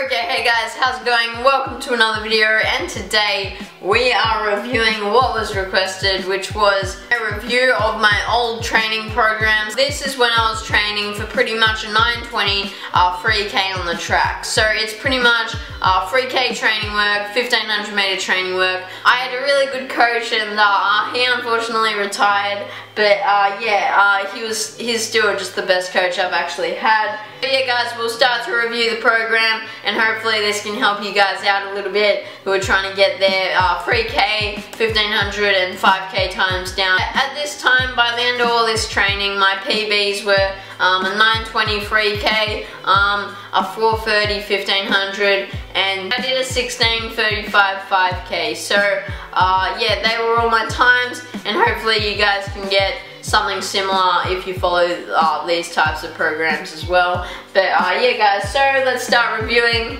Okay, hey guys, how's it going? Welcome to another video, and today we are reviewing what was requested, which was a review of my old training programs. This is when I was training for pretty much a 920 3K on the track. So it's pretty much 3K training work, 1500 meter training work. I had a really good coach, and he unfortunately retired, but he's still just the best coach I've actually had. But yeah guys, we'll start to review the program, and hopefully this can help you guys out a little bit who are trying to get their 3K, 1500 and 5K times down. At this time, by the end of all this training, my PBs were a 920 3K, a 430 1500, and I did a 1635 5K. So yeah, they were all my times, and hopefully you guys can get something similar if you follow these types of programs as well. But yeah guys, so let's start reviewing.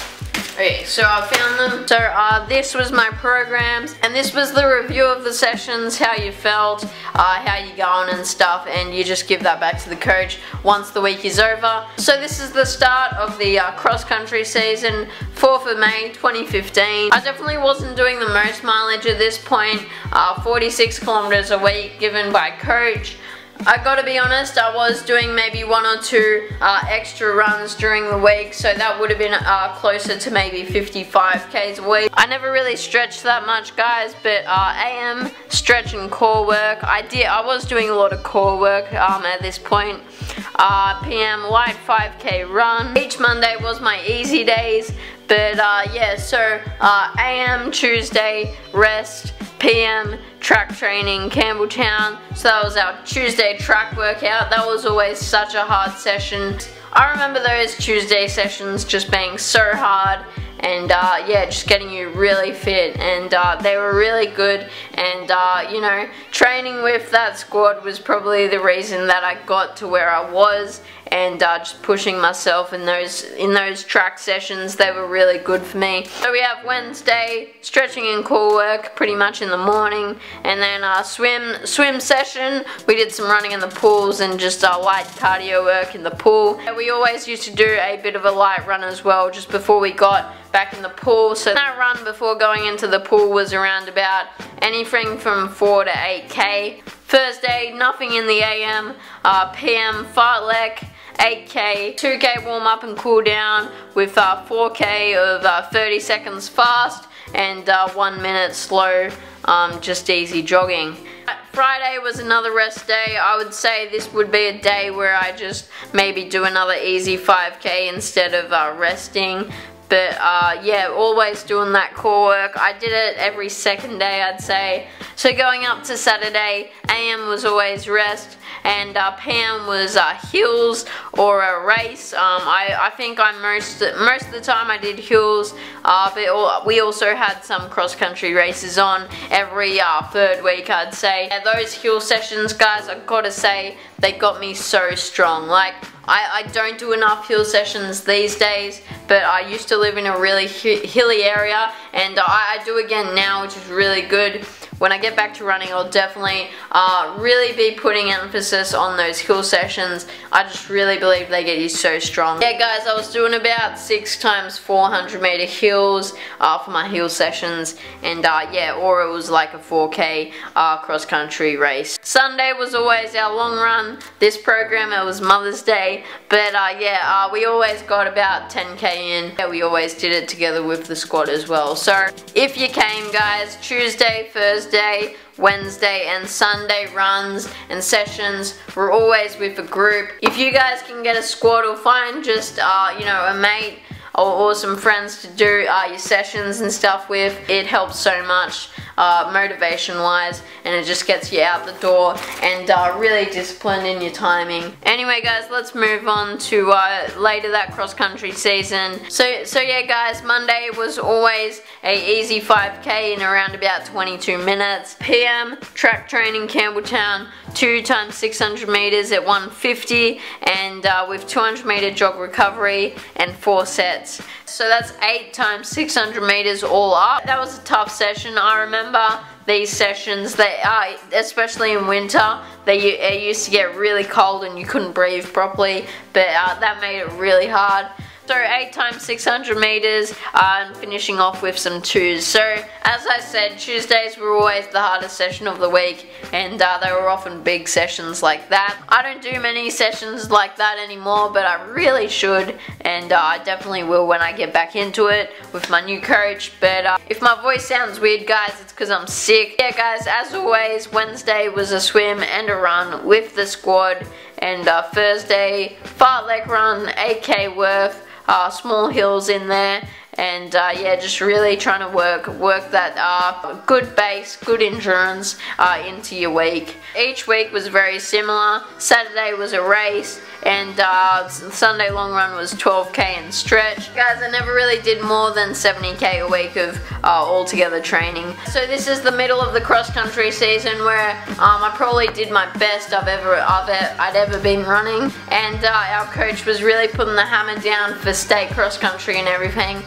Okay, so I found them. So this was my programs, and this was the review of the sessions, how you felt, how you going and stuff, and you just give that back to the coach once the week is over. So this is the start of the cross-country season, 4th of May 2015. I definitely wasn't doing the most mileage at this point, 46 kilometers a week given by coach. I gotta be honest, I was doing maybe 1 or 2 extra runs during the week, so that would have been closer to maybe 55Ks a week. I never really stretched that much guys, but AM, stretch and core work, I was doing a lot of core work at this point. PM, light 5K run. Each Monday was my easy days, but yeah, so AM, Tuesday, rest, PM, track training, Campbelltown. So that was our Tuesday track workout. That was always such a hard session. I remember those Tuesday sessions just being so hard, and yeah, just getting you really fit, and they were really good, and you know, training with that squad was probably the reason that I got to where I was, and just pushing myself in those track sessions. They were really good for me. So we have Wednesday, stretching and core work pretty much in the morning, and then swim session. We did some running in the pools and just light cardio work in the pool. And we always used to do a bit of a light run as well just before we got back in the pool. So that run before going into the pool was around about anything from 4 to 8K. Thursday, nothing in the AM. PM, fartlek, 8K, 2K warm up and cool down with 4K of 30 seconds fast and 1 minute slow, just easy jogging. Friday was another rest day. I would say this would be a day where I just maybe do another easy 5K instead of resting. But yeah, always doing that core work. I did it every second day, I'd say. So going up to Saturday, AM was always rest, and PM was hills or a race. I think most of the time I did hills, but we also had some cross-country races on every third week, I'd say. Yeah, those hill sessions, guys, I've got to say, they got me so strong. Like, I don't do enough hill sessions these days, but I used to live in a really hilly area, and I do again now, which is really good. When I get back to running, I'll definitely really be putting emphasis on those hill sessions. I just really believe they get you so strong. Yeah guys, I was doing about 6 times 400 meter hills for my hill sessions, and yeah, or it was like a 4K cross country race. Sunday was always our long run. This program, it was Mother's Day, but yeah, we always got about 10K in. Yeah, we always did it together with the squad as well. So if you came guys, Tuesday, Thursday, Wednesday and Sunday runs and sessions were always with a group. If you guys can get a squad or find just you know, a mate or some friends to do your sessions and stuff with, it helps so much motivation wise, and it just gets you out the door and really disciplined in your timing. Anyway guys, let's move on to later that cross country season. So yeah guys, Monday was always a easy 5K in around about 22 minutes. PM, track training, Campbelltown, 2 times 600 meters at 150, and with 200 meter jog recovery and 4 sets. So that's 8 times 600 meters all up. That was a tough session. I remember these sessions, especially in winter, it used to get really cold and you couldn't breathe properly, but that made it really hard. So So 8 times 600 meters and finishing off with some 2s. So as I said, Tuesdays were always the hardest session of the week, and they were often big sessions like that. I don't do many sessions like that anymore, but I really should, and I definitely will when I get back into it with my new coach. But if my voice sounds weird, guys, it's because I'm sick. Yeah guys, as always, Wednesday was a swim and a run with the squad, and Thursday fartlek run, 8k worth, small hills in there, and yeah, just really trying to work that good base, good endurance into your week. Each week was very similar. Saturday was a race, and Sunday long run was 12k and stretch. Guys, I never really did more than 70k a week of altogether training. So this is the middle of the cross country season, where I probably did my best I'd ever been running, and our coach was really putting the hammer down for state cross country and everything.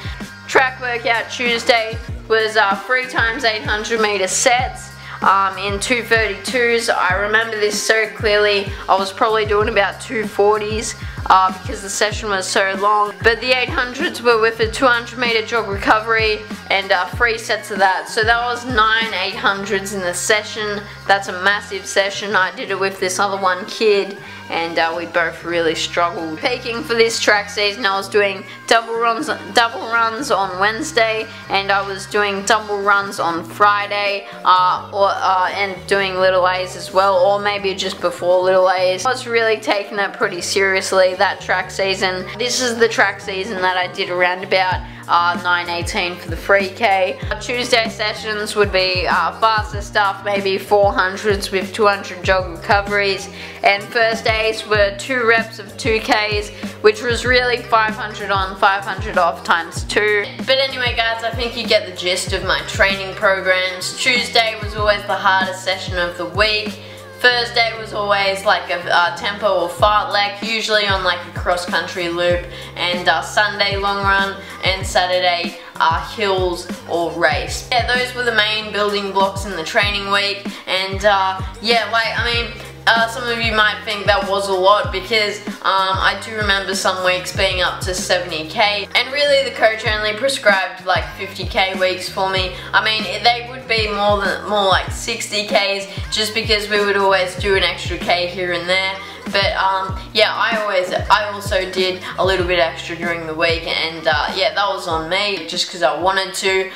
Track workout Tuesday was 3 times 800 meter sets in 2:32s. I remember this so clearly. I was probably doing about 2:40s because the session was so long. But the 800s were with a 200 meter jog recovery and 3 sets of that. So that was 9 800s in the session. That's a massive session. I did it with this other one kid, and we both really struggled. Peaking for this track season, I was doing double runs on Wednesday, and I was doing double runs on Friday, and doing little A's as well, or maybe just before little A's. I was really taking it pretty seriously that track season. This is the track season that I did around about 9:18 for the 3k. Tuesday sessions would be faster stuff, maybe 400s with 200 jog recoveries, and Thursdays were 2 reps of 2ks, which was really 500 on, 500 off times 2. But anyway guys, I think you get the gist of my training programs. Tuesday was always the hardest session of the week. Thursday was always like a tempo or fartlek, usually on like a cross country loop, and Sunday long run, and Saturday hills or race. Yeah, those were the main building blocks in the training week, and yeah, like, I mean, some of you might think that was a lot, because I do remember some weeks being up to 70k, and really the coach only prescribed like 50k weeks for me. I mean, they would be more like 60k's, just because we would always do an extra k here and there. But yeah, I also did a little bit extra during the week, and yeah, that was on me, just because I wanted to.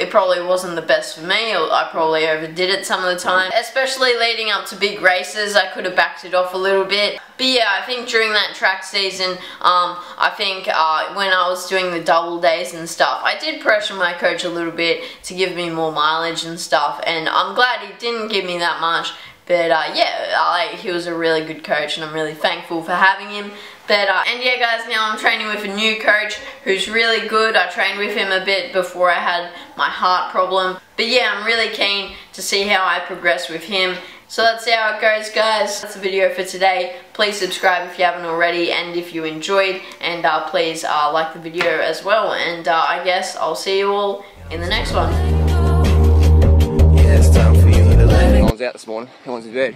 It probably wasn't the best for me, or I probably overdid it some of the time. Especially leading up to big races, I could have backed it off a little bit. But yeah, I think during that track season, I think when I was doing the double days and stuff, I did pressure my coach a little bit to give me more mileage and stuff, and I'm glad he didn't give me that much. But yeah, he was a really good coach, and I'm really thankful for having him. But and yeah guys, now I'm training with a new coach who's really good. I trained with him a bit before I had my heart problem. But yeah, I'm really keen to see how I progress with him. So let's see how it goes, guys. That's the video for today. Please subscribe if you haven't already, and if you enjoyed, and please like the video as well. And I guess I'll see you all in the next one. Yeah, it's time for you to lay. No one's out this morning. Everyone's in bed.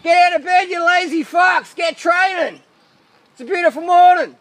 Get out of bed, you lazy fucks! Get training! It's a beautiful morning!